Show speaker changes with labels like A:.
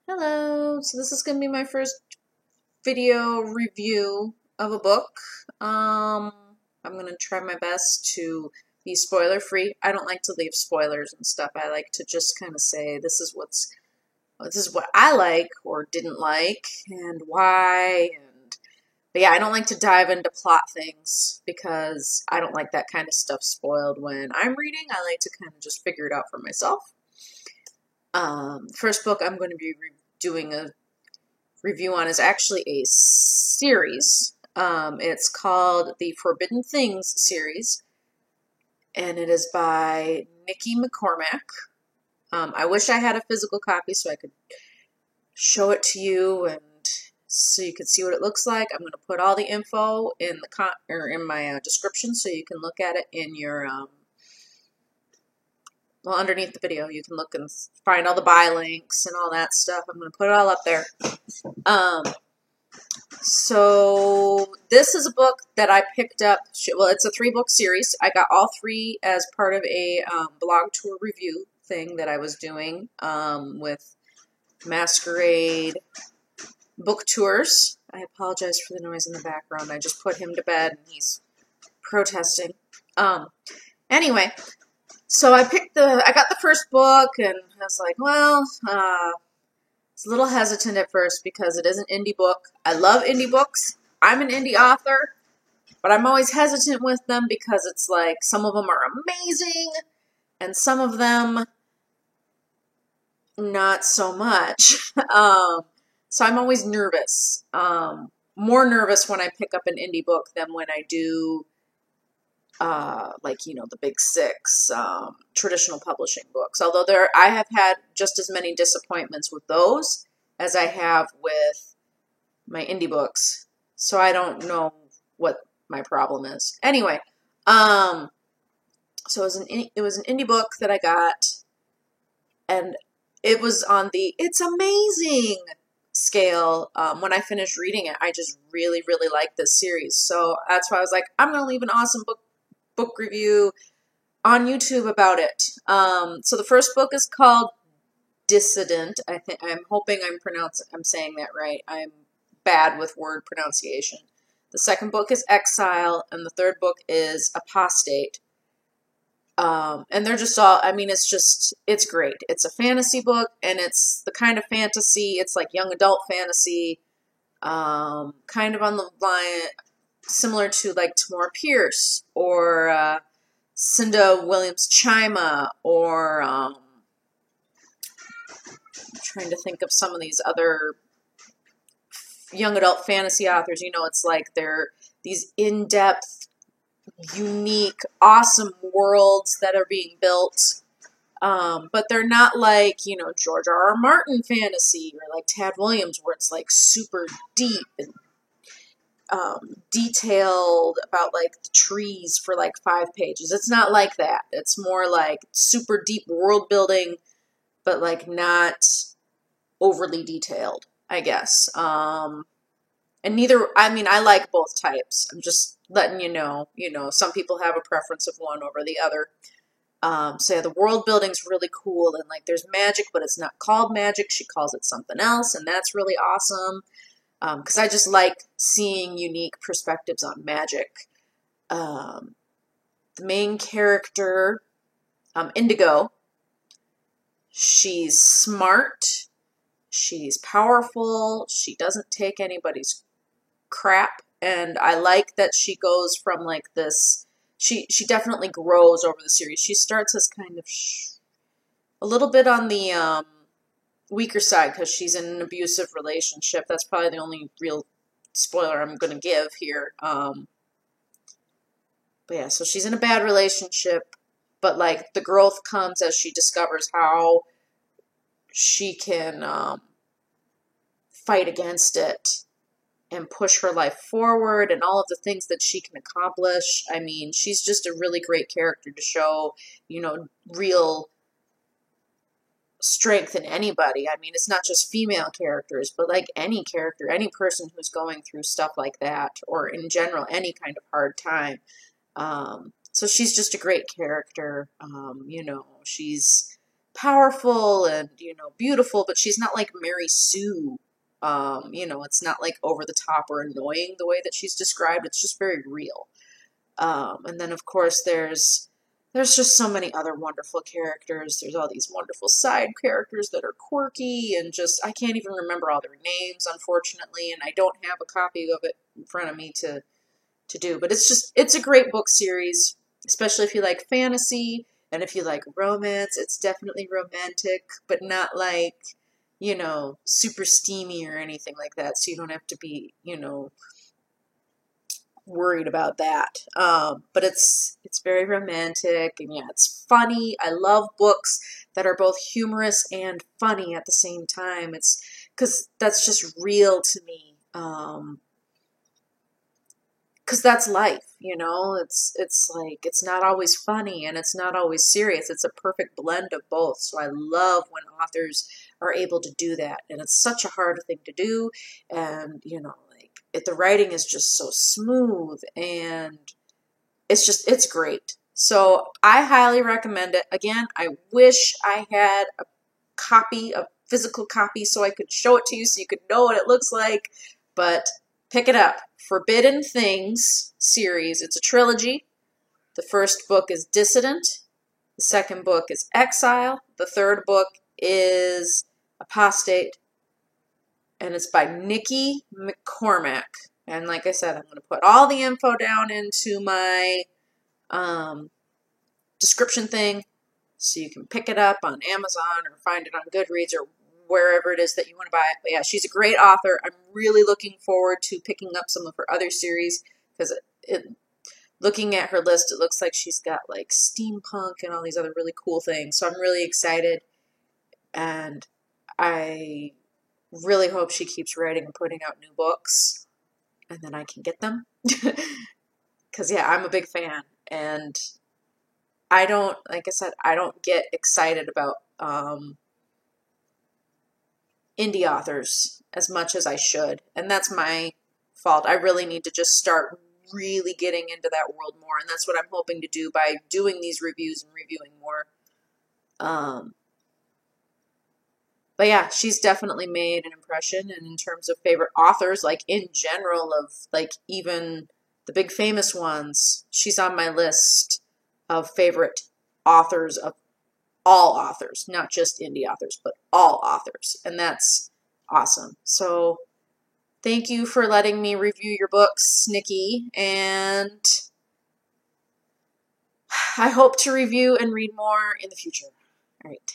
A: Hello, so this is going to be my first video review of a book. Um, I'm going to try my best to be spoiler free. I don't like to leave spoilers and stuff. I like to just kind of say this is what I like or didn't like and why. But yeah, I don't like to dive into plot things because I don't like that kind of stuff spoiled when I'm reading. I like to kind of just figure it out for myself. First book I'm going to be doing a review on is actually a series. It's called the Forbidden Things series, and it is by Nikki McCormack. I wish I had a physical copy so I could show it to you and so you can see what it looks like. I'm going to put all the info in in my description so you can look at it in your well, underneath the video. You can look and find all the buy links and all that stuff. I'm going to put it all up there. So this is a book that I picked up. Well, it's a 3-book series. I got all 3 as part of a blog tour review thing that I was doing with Masquerade Book Tours. I apologize for the noise in the background. I just put him to bed and he's protesting. Anyway, so I got the first book and I was like, well, it's a little hesitant at first because it is an indie book. I love indie books. I'm an indie author, but I'm always hesitant with them because it's like some of them are amazing and some of them not so much. So I'm always nervous. More nervous when I pick up an indie book than when I do the big 6 traditional publishing books. Although I have had just as many disappointments with those as I have with my indie books. So I don't know what my problem is. Anyway, so it was an indie book that I got, and it was on the "it's amazing" scale. When I finished reading it, I just really, really liked this series. So that's why I was like, I'm going to leave an awesome book review on YouTube about it. So the first book is called Dissident. I'm hoping I'm saying that right. I'm bad with word pronunciation. The second book is Exile, and the third book is Apostate. And they're just all, I mean, it's great. It's a fantasy book, and it's the kind of fantasy, it's like young adult fantasy, kind of on the line, similar to like Tamora Pierce, or Cinda Williams Chima, or I'm trying to think of some of these other young adult fantasy authors. It's like they're these in-depth, unique, awesome worlds that are being built. But they're not like, George R.R. Martin fantasy or like Tad Williams, where it's like super deep and detailed about like the trees for like 5 pages. It's not like that. It's more like super deep world building, but like not overly detailed, I guess. And I like both types. I'm just letting you know, some people have a preference of one over the other. So yeah, the world building's really cool, and like there's magic, but it's not called magic. She calls it something else, and that's really awesome. Because I just like seeing unique perspectives on magic. The main character, Indigo, she's smart, she's powerful, she doesn't take anybody's crap, and I like that she goes from like this. She definitely grows over the series. She starts as kind of a little bit on the weaker side because she's in an abusive relationship. That's probably the only real spoiler I'm going to give here. But yeah, so she's in a bad relationship, but like the growth comes as she discovers how she can fight against it and push her life forward and all of the things that she can accomplish. I mean, she's just a really great character to show, real strength in anybody. I mean, it's not just female characters, but like any character, any person who's going through stuff like that, or in general, any kind of hard time. So she's just a great character. She's powerful and, beautiful, but she's not like Mary Sue. It's not like over the top or annoying the way that she's described. It's just very real. And then of course there's just so many other wonderful characters. There's all these wonderful side characters that are quirky and just I can't even remember all their names, unfortunately, and I don't have a copy of it in front of me to do. But it's a great book series, especially if you like fantasy and if you like romance. It's definitely romantic, but not like, super steamy or anything like that. So you don't have to be, worried about that. But it's very romantic and yeah, it's funny. I love books that are both humorous and funny at the same time. It's because that's just real to me. Because that's life, It's like it's not always funny and it's not always serious. It's a perfect blend of both. So I love when authors are able to do that, and it's such a hard thing to do. And the writing is just so smooth, and it's great. So I highly recommend it. Again, I wish I had a physical copy, so I could show it to you so you could know what it looks like. But pick it up. Forbidden Things series. It's a trilogy. The first book is Dissident. The second book is Exile. The third book is Apostate. And it's by Nikki McCormack. And like I said, I'm going to put all the info down into my description thing so you can pick it up on Amazon or find it on Goodreads or wherever it is that you want to buy it. But yeah, she's a great author. I'm really looking forward to picking up some of her other series because looking at her list, it looks like she's got like steampunk and all these other really cool things. So I'm really excited, and I really hope she keeps writing and putting out new books, and then I can get them. Because yeah, I'm a big fan, and like I said, I don't get excited about indie authors as much as I should, and that's my fault. I really need to just start really getting into that world more, and that's what I'm hoping to do by doing these reviews and reviewing more. But yeah, she's definitely made an impression, and in terms of favorite authors, like in general of like even the big famous ones, she's on my list of favorite authors of all authors, not just indie authors, but all authors. And that's awesome. So thank you for letting me review your books, Nikki. And I hope to review and read more in the future. All right.